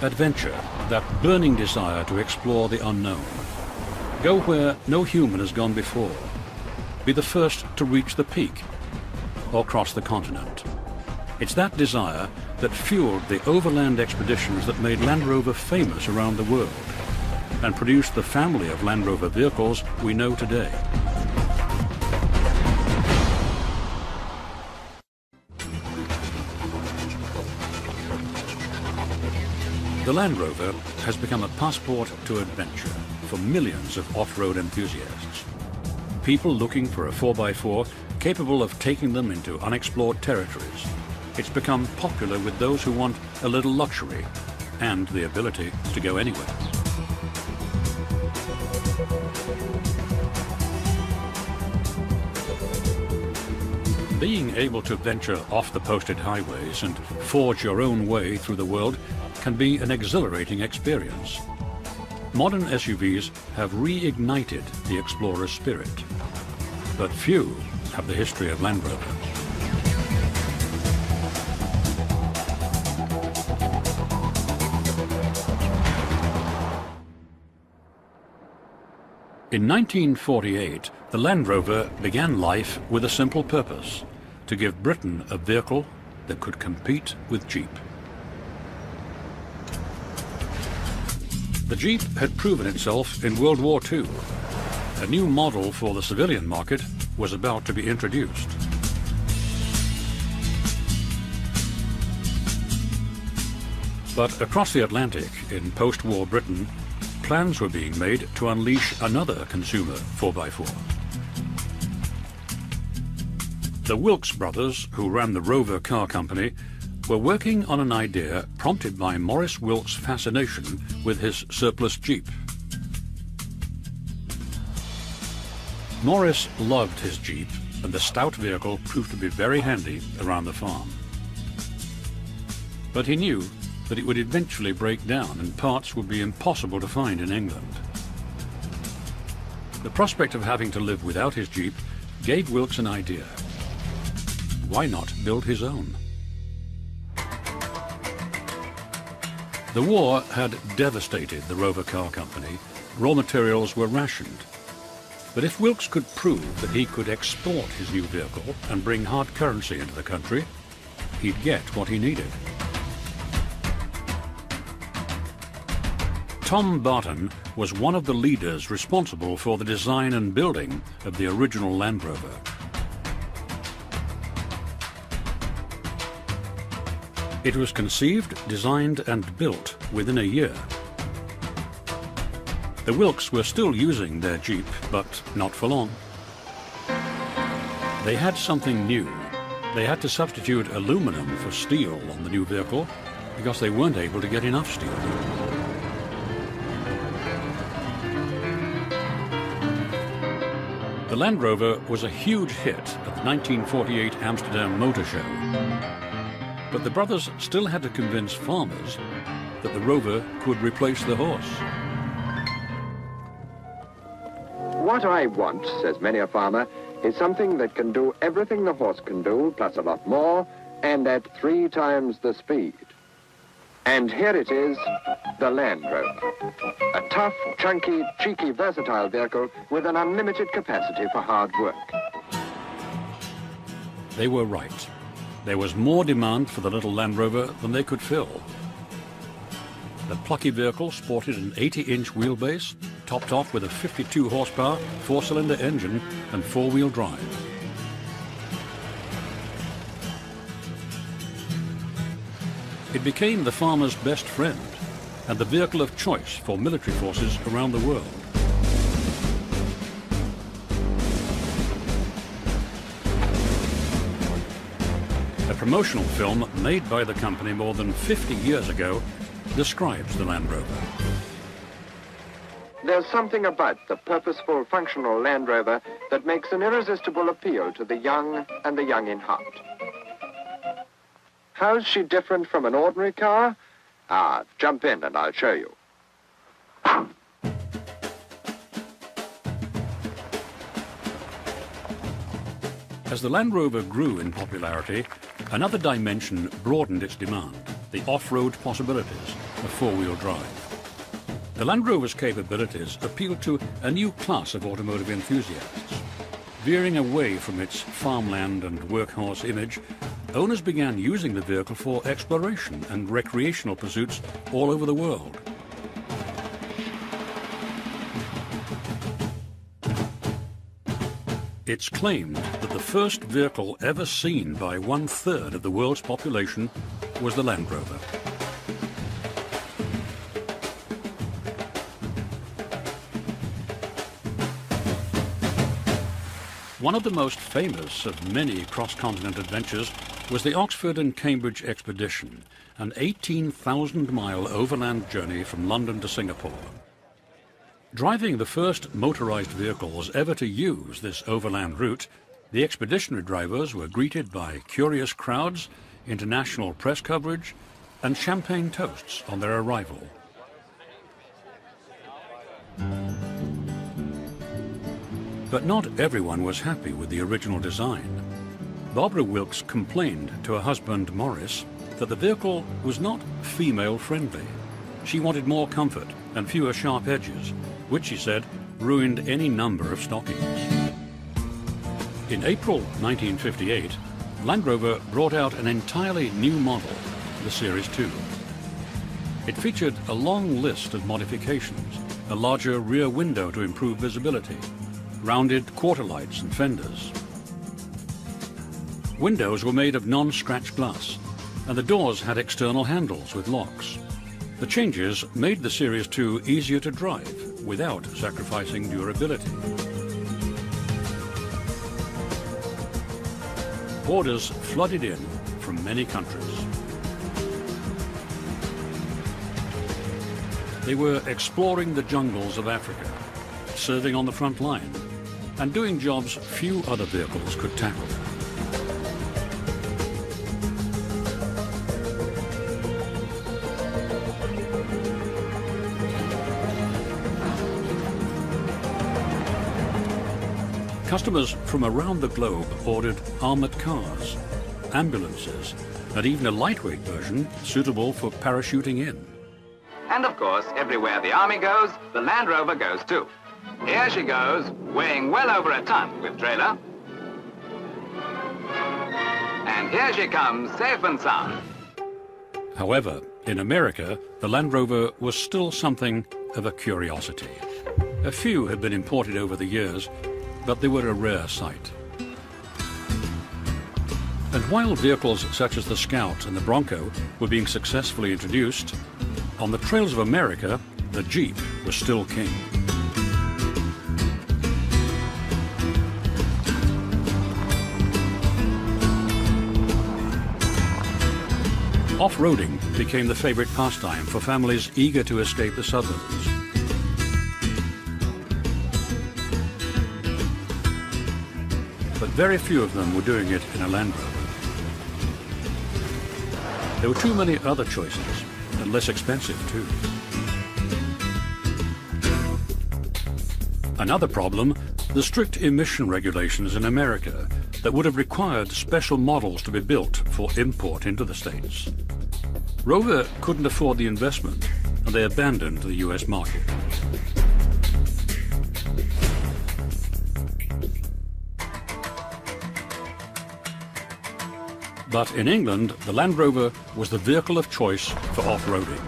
Adventure, that burning desire to explore the unknown. Go where no human has gone before. Be the first to reach the peak or cross the continent. It's that desire that fueled the overland expeditions that made Land Rover famous around the world and produced the family of Land Rover vehicles we know today. The Land Rover has become a passport to adventure for millions of off-road enthusiasts. People looking for a 4x4 capable of taking them into unexplored territories. It's become popular with those who want a little luxury and the ability to go anywhere. Being able to venture off the posted highways and forge your own way through the world can be an exhilarating experience. Modern SUVs have reignited the explorer's spirit, but few have the history of Land Rover. In 1948, the Land Rover began life with a simple purpose: to give Britain a vehicle that could compete with Jeep. The Jeep had proven itself in World War II. A new model for the civilian market was about to be introduced. But across the Atlantic, in post-war Britain, plans were being made to unleash another consumer 4x4. The Wilks brothers, who ran the Rover car company, were working on an idea prompted by Maurice Wilks' fascination with his surplus Jeep. Maurice loved his Jeep, and the stout vehicle proved to be very handy around the farm. But he knew that it would eventually break down and parts would be impossible to find in England. The prospect of having to live without his Jeep gave Wilks an idea. Why not build his own? The war had devastated the Rover car company. Raw materials were rationed. But if Wilks could prove that he could export his new vehicle and bring hard currency into the country, he'd get what he needed. Tom Barton was one of the leaders responsible for the design and building of the original Land Rover. It was conceived, designed and built within a year. The Wilks were still using their Jeep, but not for long. They had something new. They had to substitute aluminum for steel on the new vehicle because they weren't able to get enough steel. The Land Rover was a huge hit at the 1948 Amsterdam Motor Show. But the brothers still had to convince farmers that the Rover could replace the horse. What I want, says many a farmer, is something that can do everything the horse can do, plus a lot more, and at 3 times the speed. And here it is, the Land Rover. A tough, chunky, cheeky, versatile vehicle with an unlimited capacity for hard work. They were right. There was more demand for the little Land Rover than they could fill. The plucky vehicle sported an 80-inch wheelbase, topped off with a 52 horsepower, 4-cylinder engine and 4-wheel drive. It became the farmer's best friend and the vehicle of choice for military forces around the world. A promotional film made by the company more than 50 years ago describes the Land Rover. There's something about the purposeful, functional Land Rover that makes an irresistible appeal to the young and the young in heart. How's she different from an ordinary car? Jump in and I'll show you. As the Land Rover grew in popularity, another dimension broadened its demand: the off-road possibilities. of four-wheel drive. The Land Rover's capabilities appealed to a new class of automotive enthusiasts. Veering away from its farmland and workhorse image, owners began using the vehicle for exploration and recreational pursuits all over the world. It's claimed that the first vehicle ever seen by 1/3 of the world's population was the Land Rover. One of the most famous of many cross-continent adventures was the Oxford and Cambridge expedition, an 18,000-mile overland journey from London to Singapore. Driving the first motorized vehicles ever to use this overland route, the expeditionary drivers were greeted by curious crowds, international press coverage, and champagne toasts on their arrival. But not everyone was happy with the original design. Barbara Wilkes complained to her husband Morris that the vehicle was not female-friendly. She wanted more comfort and fewer sharp edges, which, she said, ruined any number of stockings. In April 1958, Land Rover brought out an entirely new model, the Series 2. It featured a long list of modifications, a larger rear window to improve visibility, rounded quarter lights and fenders. Windows were made of non-scratch glass, and the doors had external handles with locks. The changes made the Series 2 easier to drive without sacrificing durability. Orders flooded in from many countries. They were exploring the jungles of Africa, serving on the front line, and doing jobs few other vehicles could tackle. Customers from around the globe ordered armored cars, ambulances, and even a lightweight version suitable for parachuting in. And of course, everywhere the Army goes, the Land Rover goes too. Here she goes, weighing well over a ton with trailer. And here she comes, safe and sound. However, in America, the Land Rover was still something of a curiosity. A few had been imported over the years, but they were a rare sight. And while vehicles such as the Scout and the Bronco were being successfully introduced, on the trails of America, the Jeep was still king. Off-roading became the favorite pastime for families eager to escape the suburbs. But very few of them were doing it in a Land Rover. There were too many other choices, and less expensive too. Another problem, the strict emission regulations in America that would have required special models to be built for import into the States. Rover couldn't afford the investment, and they abandoned the US market. But in England, the Land Rover was the vehicle of choice for off-roading.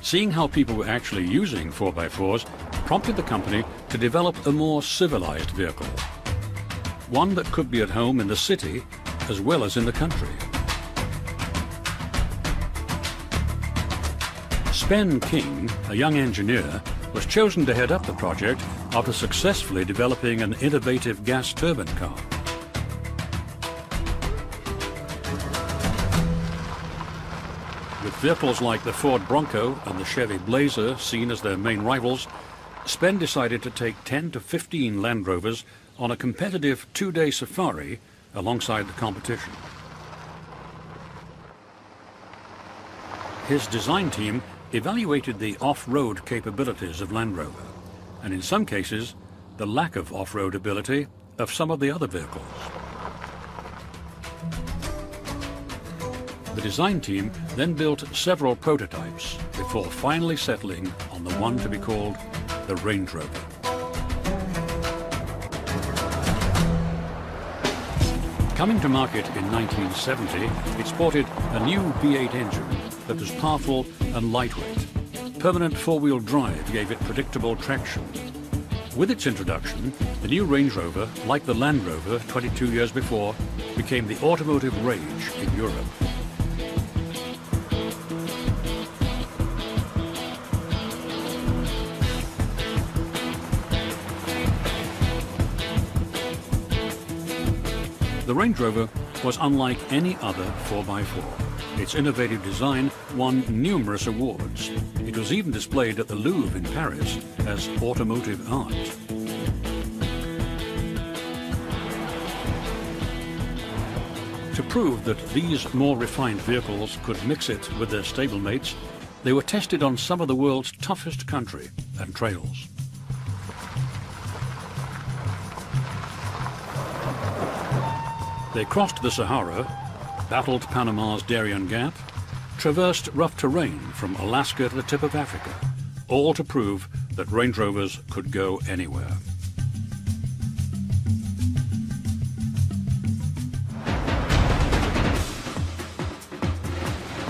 Seeing how people were actually using 4x4s prompted the company to develop a more civilized vehicle, one that could be at home in the city as well as in the country. Ben King, a young engineer, was chosen to head up the project after successfully developing an innovative gas turbine car. With vehicles like the Ford Bronco and the Chevy Blazer seen as their main rivals, Spen decided to take 10 to 15 Land Rovers on a competitive two-day safari alongside the competition. His design team evaluated the off-road capabilities of Land Rover, and in some cases, the lack of off-road ability of some of the other vehicles. The design team then built several prototypes before finally settling on the one to be called the Range Rover. Coming to market in 1970, it sported a new V8 engine that was powerful and lightweight. Permanent four-wheel drive gave it predictable traction. With its introduction, the new Range Rover, like the Land Rover 22 years before, became the automotive rage in Europe. The Range Rover was unlike any other 4x4. Its innovative design won numerous awards. It was even displayed at the Louvre in Paris as automotive art. To prove that these more refined vehicles could mix it with their stablemates, they were tested on some of the world's toughest country and trails. They crossed the Sahara, battled Panama's Darien Gap, traversed rough terrain from Alaska to the tip of Africa, all to prove that Range Rovers could go anywhere.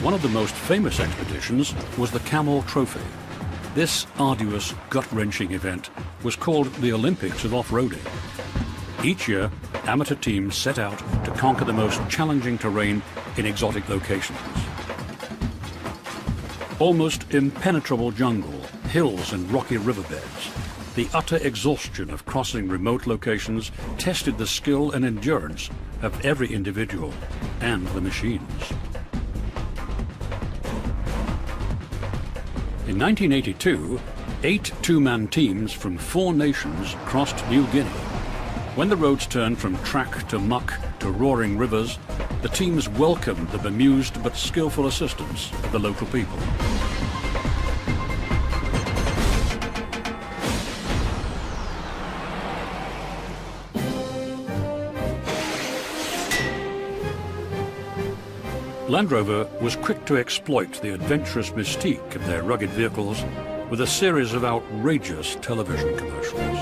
One of the most famous expeditions was the Camel Trophy. This arduous, gut-wrenching event was called the Olympics of off-roading. Each year, amateur teams set out to conquer the most challenging terrain in exotic locations. Almost impenetrable jungle, hills and rocky riverbeds. The utter exhaustion of crossing remote locations tested the skill and endurance of every individual and the machines. In 1982, 8 two-man teams from 4 nations crossed New Guinea. When the roads turned from track to muck to roaring rivers, the teams welcomed the bemused but skillful assistance of the local people. Land Rover was quick to exploit the adventurous mystique of their rugged vehicles with a series of outrageous television commercials.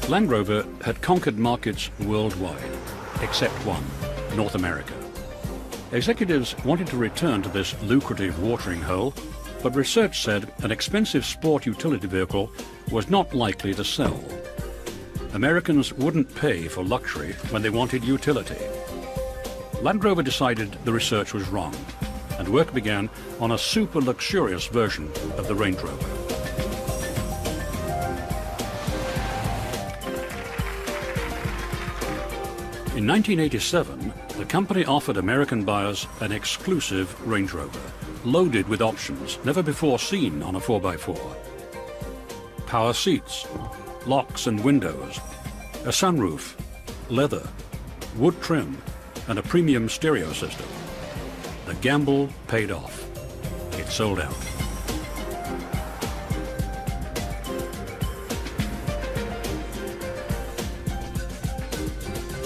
Land Rover had conquered markets worldwide, except one, North America. Executives wanted to return to this lucrative watering hole, but research said an expensive sport utility vehicle was not likely to sell. Americans wouldn't pay for luxury when they wanted utility. Land Rover decided the research was wrong, and work began on a super luxurious version of the Range Rover. In 1987, the company offered American buyers an exclusive Range Rover, loaded with options never before seen on a 4x4. Power seats, locks and windows, a sunroof, leather, wood trim, and a premium stereo system. The gamble paid off. It sold out.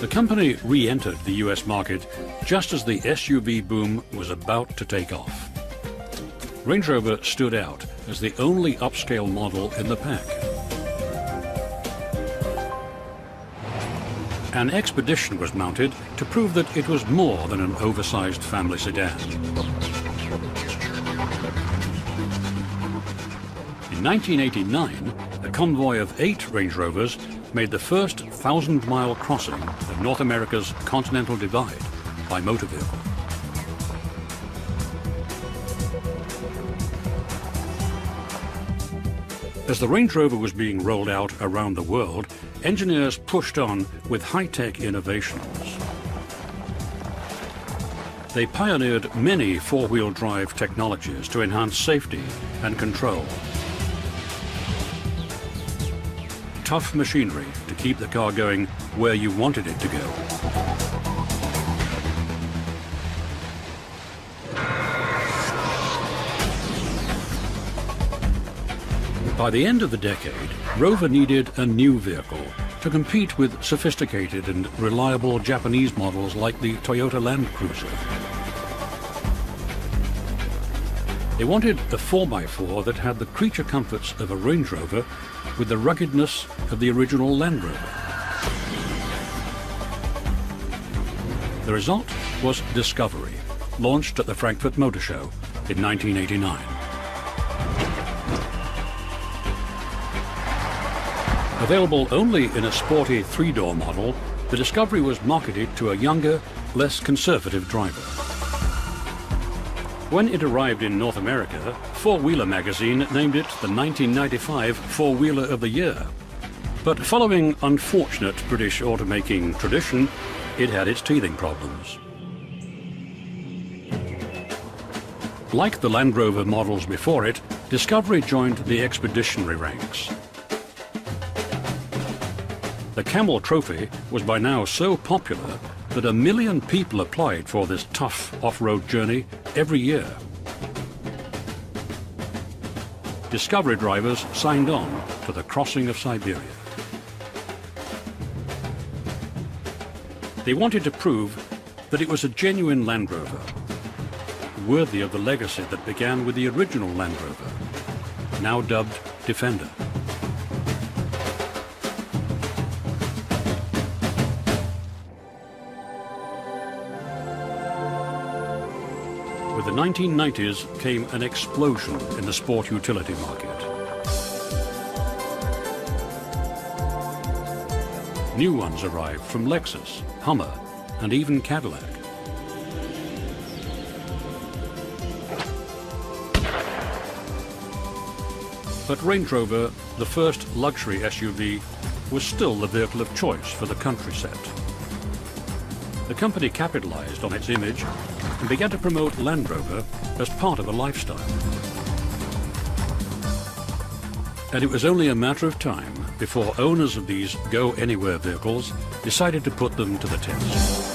The company re-entered the US market just as the SUV boom was about to take off. Range Rover stood out as the only upscale model in the pack. An expedition was mounted to prove that it was more than an oversized family sedan. In 1989, a convoy of 8 Range Rovers made the first 1,000-mile crossing of North America's Continental Divide by motor vehicle. As the Range Rover was being rolled out around the world, engineers pushed on with high-tech innovations. They pioneered many four-wheel drive technologies to enhance safety and control. tough machinery to keep the car going where you wanted it to go. By the end of the decade, Rover needed a new vehicle to compete with sophisticated and reliable Japanese models like the Toyota Land Cruiser. They wanted a 4x4 that had the creature comforts of a Range Rover with the ruggedness of the original Land Rover. The result was Discovery, launched at the Frankfurt Motor Show in 1989. Available only in a sporty 3-door model, the Discovery was marketed to a younger, less conservative driver. When it arrived in North America, Four Wheeler magazine named it the 1995 Four-Wheeler of the Year. But following unfortunate British automaking tradition, it had its teething problems. Like the Land Rover models before it, Discovery joined the expeditionary ranks. The Camel Trophy was by now so popular that 1 million people applied for this tough off-road journey every year. Discovery drivers signed on to the crossing of Siberia. They wanted to prove that it was a genuine Land Rover, worthy of the legacy that began with the original Land Rover, now dubbed Defender. With the 1990s came an explosion in the sport utility market. New ones arrived from Lexus, Hummer, and even Cadillac. But Range Rover, the first luxury SUV, was still the vehicle of choice for the country set. The company capitalized on its image and began to promote Land Rover as part of a lifestyle. And it was only a matter of time before owners of these go-anywhere vehicles decided to put them to the test.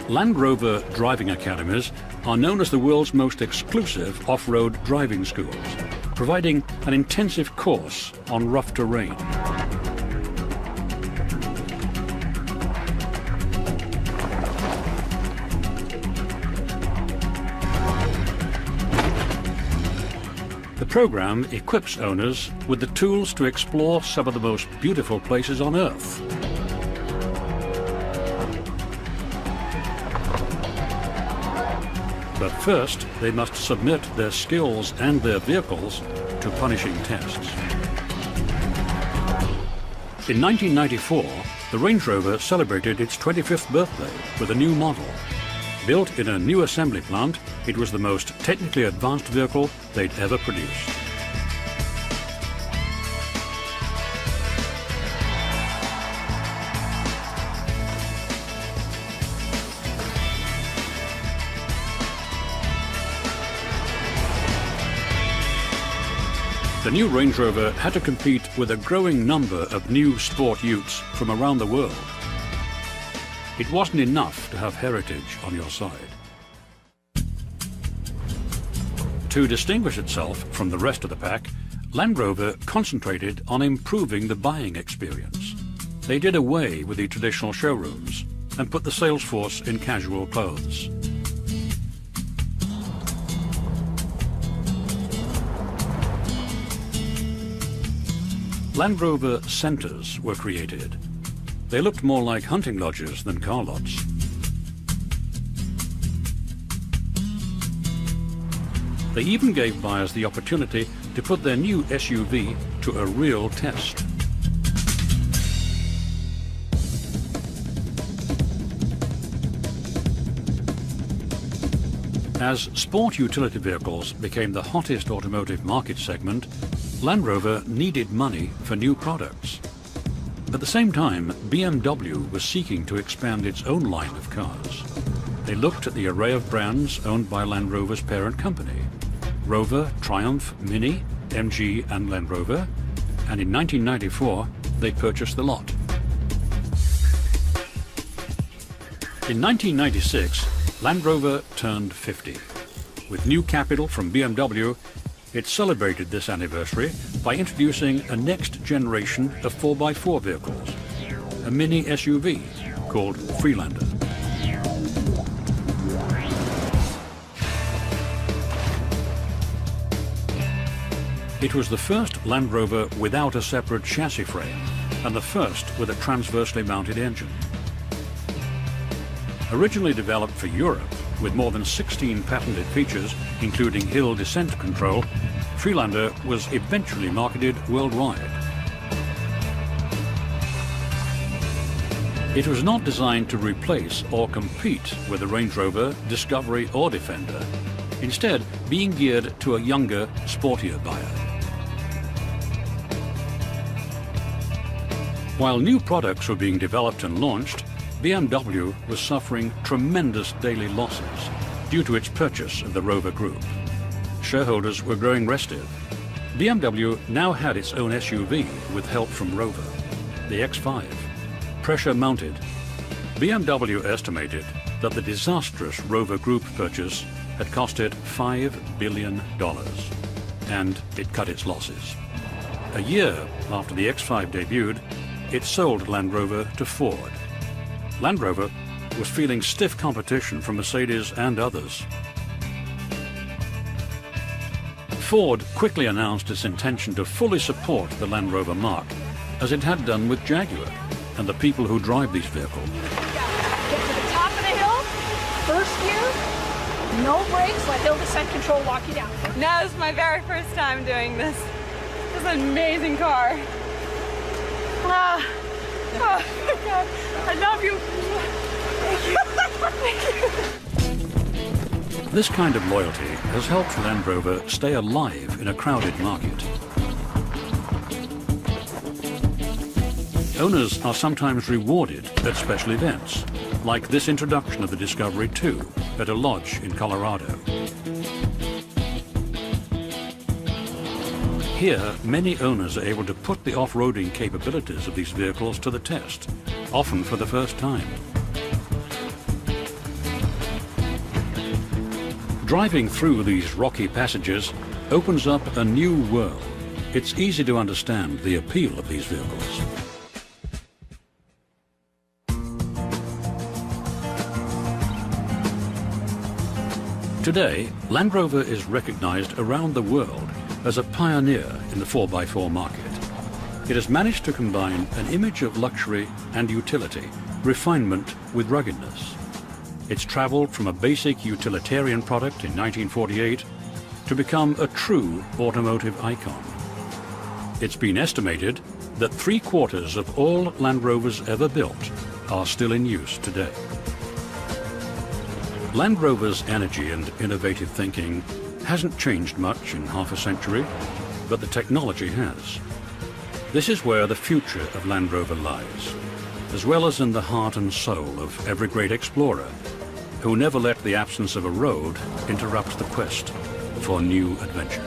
Land Rover driving academies are known as the world's most exclusive off-road driving schools, providing an intensive course on rough terrain. The program equips owners with the tools to explore some of the most beautiful places on Earth. But first, they must submit their skills and their vehicles to punishing tests. In 1994, the Range Rover celebrated its 25th birthday with a new model. Built in a new assembly plant, it was the most technically advanced vehicle they'd ever produced. The new Range Rover had to compete with a growing number of new sport utes from around the world. It wasn't enough to have heritage on your side. To distinguish itself from the rest of the pack, Land Rover concentrated on improving the buying experience. They did away with the traditional showrooms and put the sales force in casual clothes. Land Rover centres were created. They looked more like hunting lodges than car lots. They even gave buyers the opportunity to put their new SUV to a real test. As sport utility vehicles became the hottest automotive market segment, Land Rover needed money for new products. At the same time, BMW was seeking to expand its own line of cars. They looked at the array of brands owned by Land Rover's parent company: Rover, Triumph, Mini, MG and Land Rover, and in 1994 they purchased the lot. In 1996, Land Rover turned 50. With new capital from BMW, it celebrated this anniversary by introducing a next generation of 4x4 vehicles, a mini SUV called Freelander. It was the first Land Rover without a separate chassis frame and the first with a transversely mounted engine. Originally developed for Europe, with more than 16 patented features, including hill descent control, Freelander was eventually marketed worldwide. It was not designed to replace or compete with the Range Rover, Discovery or Defender, instead being geared to a younger, sportier buyer. While new products were being developed and launched, BMW was suffering tremendous daily losses due to its purchase of the Rover Group. Shareholders were growing restive. BMW now had its own SUV with help from Rover, the X5, pressure-mounted. BMW estimated that the disastrous Rover Group purchase had cost it $5 billion, and it cut its losses. A year after the X5 debuted, it sold Land Rover to Ford. Land Rover was feeling stiff competition from Mercedes and others. Ford quickly announced its intention to fully support the Land Rover marque, as it had done with Jaguar and the people who drive these vehicles. Get to the top of the hill, first gear, no brakes, let hill descent control walk you down. No, this is my very first time doing this. This is an amazing car. Oh my God, I love you. Thank you. This kind of loyalty has helped Land Rover stay alive in a crowded market. Owners are sometimes rewarded at special events, like this introduction of the Discovery 2 at a lodge in Colorado. Here, many owners are able to put the off-roading capabilities of these vehicles to the test, often for the first time. Driving through these rocky passages opens up a new world. It's easy to understand the appeal of these vehicles. Today, Land Rover is recognized around the world as a pioneer in the 4x4 market. It has managed to combine an image of luxury and utility, refinement with ruggedness. It's traveled from a basic utilitarian product in 1948 to become a true automotive icon. It's been estimated that 3/4 of all Land Rovers ever built are still in use today. Land Rover's energy and innovative thinking hasn't changed much in half a century, but the technology has. This is where the future of Land Rover lies, as well as in the heart and soul of every great explorer, who never let the absence of a road interrupt the quest for new adventure.